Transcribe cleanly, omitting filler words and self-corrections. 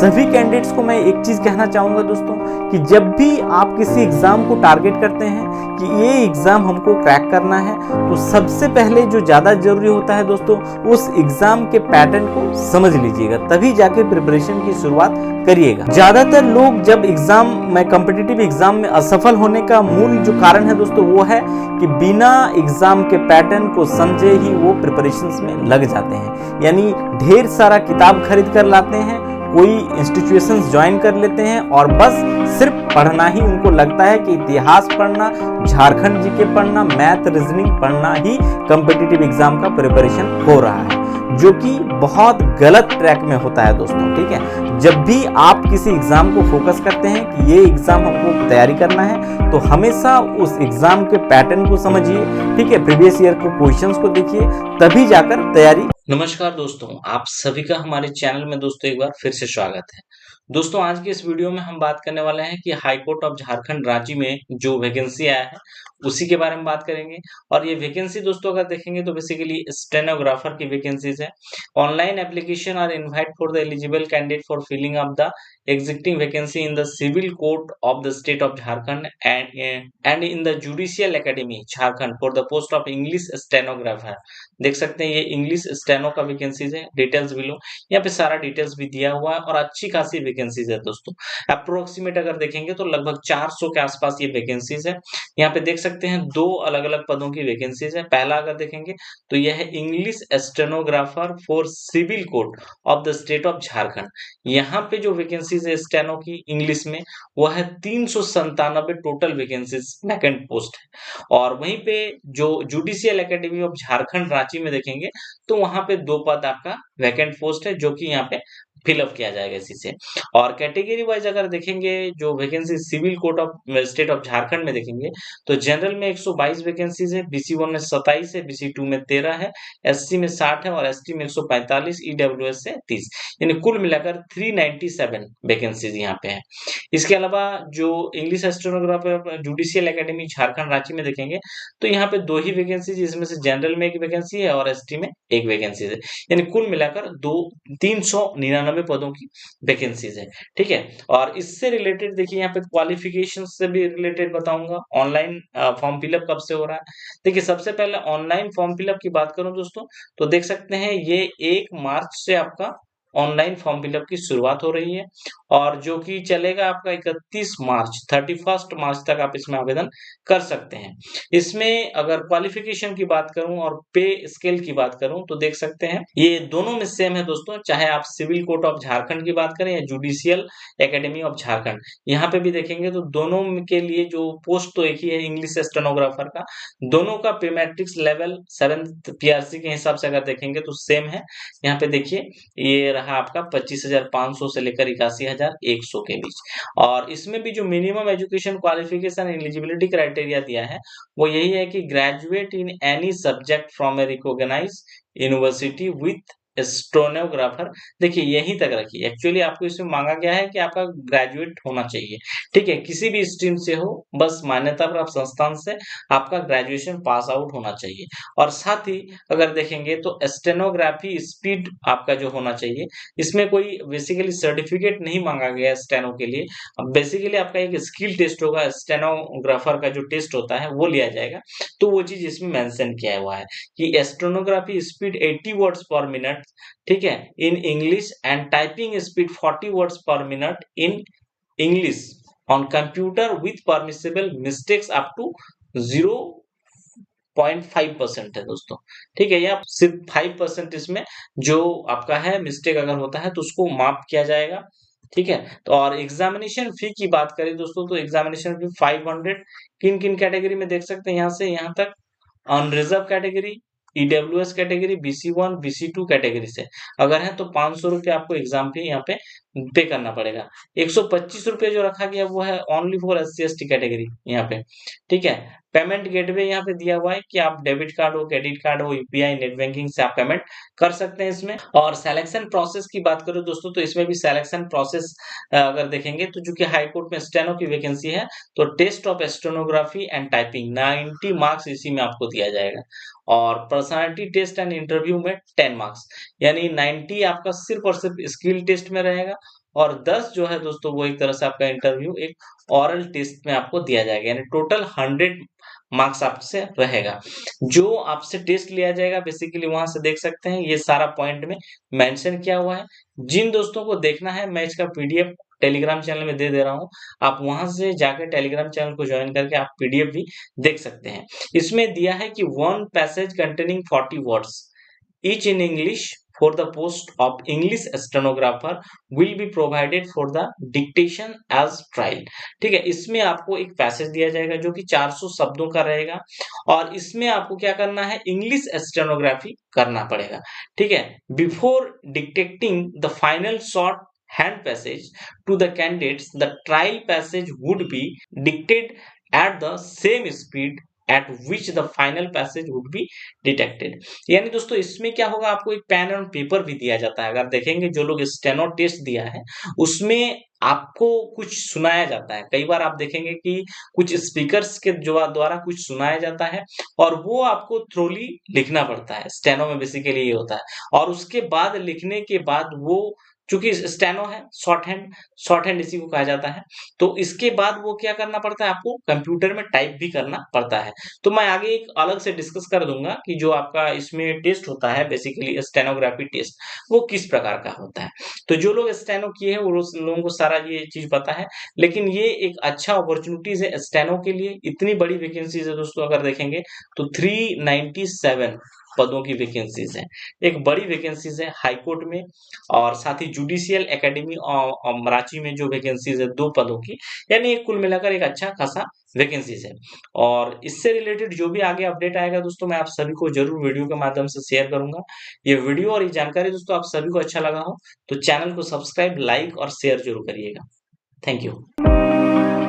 सभी कैंडिडेट्स को मैं एक चीज कहना चाहूंगा दोस्तों कि जब भी आप किसी एग्जाम को टारगेट करते हैं कि ये एग्जाम हमको क्रैक करना है, तो सबसे पहले जो ज्यादा जरूरी होता है दोस्तों, उस एग्जाम के पैटर्न को समझ लीजिएगा, तभी जाके प्रिपरेशन की शुरुआत करिएगा। ज्यादातर लोग जब एग्जाम में कॉम्पिटिटिव एग्जाम में असफल होने का मूल जो कारण है दोस्तों, वो है कि बिना एग्जाम के पैटर्न को समझे ही वो प्रिपरेशंस में लग जाते हैं। यानी ढेर सारा किताब खरीद कर लाते हैं, कोई इंस्टीट्यूशंस ज्वाइन कर लेते हैं और बस सिर्फ पढ़ना ही उनको लगता है कि इतिहास पढ़ना, झारखंड जीके पढ़ना, मैथ रीजनिंग पढ़ना ही कॉम्पिटिटिव एग्जाम का प्रिपरेशन हो रहा है, जो कि बहुत गलत ट्रैक में होता है दोस्तों। ठीक है, जब भी आप किसी एग्जाम को फोकस करते हैं कि ये एग्जाम हमको तैयारी करना है, तो हमेशा उस एग्जाम के पैटर्न को समझिए। ठीक है, प्रीवियस ईयर को क्वेश्चंस को देखिए, तभी जाकर तैयारी। नमस्कार दोस्तों, आप सभी का हमारे चैनल में दोस्तों एक बार फिर से स्वागत है। दोस्तों आज के इस वीडियो में हम बात करने वाले हैं कि high court of Jharkhand Ranchi में जो वैकेंसी आया है उसी के बारे में बात करेंगे। और ये वैकेंसी दोस्तों अगर देखेंगे तो बेसिकली स्टेनोग्राफर की वैकेंसीज है। Online application are invite for the eligible candidate for filling up the existing vacancy in the civil court of the state of Jharkhand and in the judicial academy Jharkhand for the post of English stenographer. देख सकते हैं ये English steno का vacancies है, details भी लो, यहाँ पे सारा डिटेल्स भी दिया हुआ है और अच्छी खासी वैकेंसीज है दोस्तों। अप्रोक्सीमेट अगर देखेंगे तो लगभग 400 के आसपास ये वैकेंसीज है। यहाँ पे देख सकते हैं दो अलग अलग पदों की वैकेंसीज है। पहला अगर देखेंगे तो यह है English stenographer for civil court of the state of Jharkhand. यहाँ पे जो वैकेंसीज है स्टेनो की इंग्लिश में, वह है 397 टोटल वैकेंसीज वैकेंट पोस्ट है। और वहीं पे जो judicial academy of Jharkhand Ranchi में देखेंगे तो वहां पे 2 पद आपका वैकेंट पोस्ट है, जो कि यहाँ पे फिलअप किया जाएगा इसी से। और कैटेगरी वाइज अगर देखेंगे जो vacancy civil court of state of Jharkhand में देखेंगे तो जनरल में 122 वैकेंसीज है, BC1 में 27 है, BC2 में 13 है, SC में 60 है और ST में 145, EWS से 30, यानी कुल मिलाकर 397 वैकेंसीज यहाँ पे है। इसके अलावा जो English stenographer judicial academy Jharkhand Ranchi में देखेंगे तो यहाँ पे 2 ही वैकेंसी, जिसमें से जनरल में 1 वैकेंसी है और ST में 1 वैकेंसी है, यानी कुल मिलाकर 399 पदों की वैकेंसीज है। ठीक है, और इससे रिलेटेड देखिए यहाँ पे क्वालिफिकेशन से भी रिलेटेड बताऊंगा। ऑनलाइन फॉर्म फिलअप कब से हो रहा है, देखिए सबसे पहले ऑनलाइन फॉर्म फिलअप की बात करूं दोस्तों तो देख सकते हैं ये 1 मार्च से आपका ऑनलाइन फॉर्म फिलअप की शुरुआत हो रही है और जो कि चलेगा आपका 31 मार्च तक आप इसमें आवेदन कर सकते हैं। इसमें अगर क्वालिफिकेशन की बात करूं और पे स्केल की बात करूं तो देख सकते हैं ये दोनों में सेम है दोस्तों, चाहे आप सिविल कोर्ट ऑफ झारखंड की बात करें या जुडिशियल एकेडमी ऑफ झारखंड। यहाँ पे भी देखेंगे तो दोनों के लिए जो पोस्ट तो एक ही है इंग्लिश स्टेनोग्राफर का। दोनों का पे मैट्रिक्स लेवल 7th PRC के हिसाब से अगर देखेंगे तो सेम है। यहाँ पे देखिए ये रहा आपका 25,500 से लेकर 81,100 के बीच। और इसमें भी जो minimum education qualification eligibility criteria दिया है वो यही है कि graduate in any subject from a recognise university with stenographer. देखिए यहीं तक रखिए, एक्चुअली आपको इसमें मांगा गया है कि आपका ग्रेजुएट होना चाहिए। ठीक है, किसी भी स्ट्रीम से हो, बस मान्यता प्राप्त संस्थान से आपका ग्रेजुएशन पास आउट होना चाहिए। और साथ ही अगर देखेंगे तो स्टेनोग्राफी स्पीड आपका जो होना चाहिए, इसमें कोई बेसिकली सर्टिफिकेट नहीं मांगा गया है स्टेनो के लिए। अब बेसिकली आपका एक स्किल टेस्ट होगा, स्टेनोग्राफर का जो टेस्ट होता है वो लिया जाएगा, तो वो चीज इसमें मेंशन किया हुआ है कि stenography speed 80 words per minute, ठीक है, in English and typing speed 40 words per minute in English on computer with permissible mistakes up to 0.5% है दोस्तों। ठीक है, या सिर्फ 5% इसमें जो आपका है मिस्टेक अगर होता है तो उसको माफ किया जाएगा। ठीक है, तो और एग्जामिनेशन फी की बात करें दोस्तों तो एग्जामिनेशन फी 500 किन किन कैटेगरी में देख सकते हैं यहाँ से यहाँ तक। Unreserve category, EWS category, BC1 BC2 category से अगर है तो 500 रुपये आपको एग्जाम फी यहाँ पे पे करना पड़ेगा। 125 रुपये जो रखा गया वो है ओनली फॉर SC/ST कैटेगरी यहाँ पे। ठीक है, पेमेंट गेटवे यहाँ पे दिया हुआ है कि आप डेबिट कार्ड हो, क्रेडिट कार्ड हो, UPI नेट बैंकिंग से आप पेमेंट कर सकते हैं इसमें। और सिलेक्शन प्रोसेस की बात करो दोस्तों तो इसमें भी सिलेक्शन प्रोसेस अगर देखेंगे तो चूंकि हाई कोर्ट में स्टेनो की वैकेंसी है तो test of stenography and typing 90 marks इसी में आपको दिया जाएगा और पर्सनालिटी टेस्ट एंड इंटरव्यू में 10 मार्क्स, यानी 90 आपका सिर्फ और सिर्फ स्किल टेस्ट में रहेगा और 10 जो है दोस्तों वो एक तरह से आपका इंटरव्यू एक ओरल टेस्ट में आपको दिया जाएगा, यानी टोटल 100 मार्क्स आपसे रहेगा। जो आपसे टेस्ट लिया जाएगा बेसिकली वहां से देख सकते हैं, ये सारा पॉइंट में मेंशन किया हुआ है। जिन दोस्तों को देखना है मैं इसका पीडीएफ टेलीग्राम चैनल में दे दे रहा हूँ, आप वहां से जाकर टेलीग्राम चैनल को ज्वाइन करके आप पीडीएफ भी देख सकते हैं। इसमें दिया है कि 1 passage containing 40 words each in English for the post of English stenographer will be provided for the dictation as trial। ठीक है, इसमें आपको एक पैसेज दिया जाएगा जो कि 400 शब्दों का रहेगा और इसमें आपको क्या करना है, इंग्लिश स्टेनोग्राफी करना पड़ेगा। ठीक है, before dictating the final short hand passage to the candidates, the trial passage would be dictated at the same speed at which the final passage would be detected। यानी दोस्तों इसमें क्या होगा, आपको एक पेन और पेपर भी दिया जाता है। अगर देखेंगे जो लोग स्टेनो टेस्ट दिया है उसमें आपको कुछ सुनाया जाता है। कई बार आप देखेंगे कि कुछ स्पीकर्स के द्वारा कुछ सुनाया जाता है और वो आपको थ्रोली लिखना पड़ता है। स्टेनो में बेसिकली ये होता है और उसके बाद लिखने के बाद वो, चूंकि स्टेनो है शॉर्ट हैंड इसी को कहा जाता है, तो इसके बाद वो क्या करना पड़ता है, आपको कंप्यूटर में टाइप भी करना पड़ता है। तो मैं आगे एक अलग से डिस्कस कर दूंगा कि जो आपका इसमें टेस्ट होता है बेसिकली स्टेनोग्राफी टेस्ट, वो किस प्रकार का होता है। तो जो लोग स्टेनो किए हैं वो लोगों को सारा ये चीज पता है, लेकिन ये एक अच्छा अपॉर्चुनिटीज है स्टेनो के लिए। इतनी बड़ी वैकेंसीज है दोस्तों, अगर देखेंगे तो 397 पदों की वैकेंसीज है, एक बड़ी वैकेंसीज है हाईकोर्ट में, और साथ ही जुडिशियल एकेडमी रांची में जो वैकेंसीज है 2 पदों की, यानी कुल मिलाकर एक अच्छा खासा वैकेंसीज है। और इससे रिलेटेड जो भी आगे अपडेट आएगा दोस्तों मैं आप सभी को जरूर वीडियो के माध्यम से शेयर करूंगा। ये वीडियो और ये जानकारी दोस्तों आप सभी को अच्छा लगा हो तो चैनल को सब्सक्राइब, लाइक और शेयर जरूर करिएगा। Thank you.